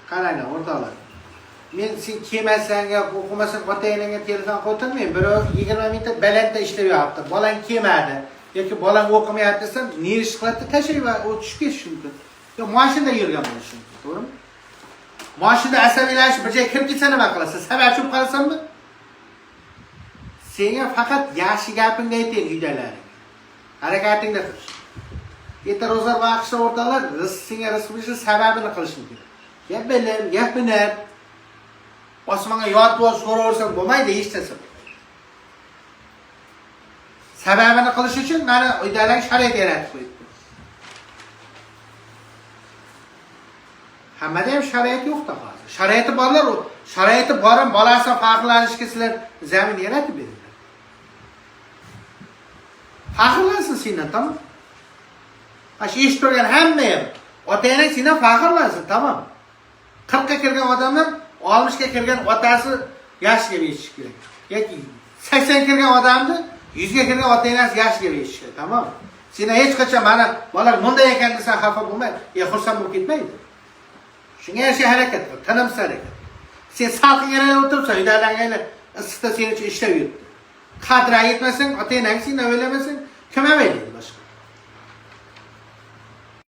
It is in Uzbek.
qaranglar o'rtoqlar. Men sen kelmasang yoki o'qimasang ota-onangga telefon qo'ytirmayman. Birov 20 minutda balandda ishlab yotibdi. Bolang kelmadi yoki bolang o'qimayapti desam, ne ish qiladi tashlay va u tushib ketishi mumkin. Yo mashinada yurgan bo'lishi mumkin, to'g'rimi? Mashinada asabiylashib bir joyga kirib ketsa nima qilasan? Sabab tushib qolasanmi? Senga faqat yaxshi gapingni ayting uydalar. Harakatingni qil. Erta ro'za vaqtida o'rtoqlar senga rizq berishning sababini qilish mumkin. Ya bilim, ya hunar. Osmonga yotib so'raversang bo'lmaydi hech narsa. Sababini qilish uchun mana uydalar sharoit yaratib qo'yibdi. Hammada ham sharoit yo'q-da hozir. Sharoiti borlar, sharoiti borim bolasi faxrlanishga sizlar zamin yaratib berdilar. Faxrlansin sendan, tamam? Shu ish turgan hamma ham ota-onang sendan faxrlansin, tamam? 40 ga kirgan odamlar 60 ga kirgan otasi yashiga berishish kerak. Yoki 80 ga kirgan odamni 100 ga kirgan ota-onasi yashiga berishish kerak, tamam? Sen hech qachon mana bolar bunday ekan desan xafa bo'lmay, xursand bo'lib ketmaydi. Shunga yarasha harakat qil, tinimsiz harakat. Sen salqin yerda o'tiribsan, uydagilar issiqda sen uchun ishlab yuribdi. Qadri yetmasang, ota-onang seni o'ylamasang, kim o'ylaydi boshqa?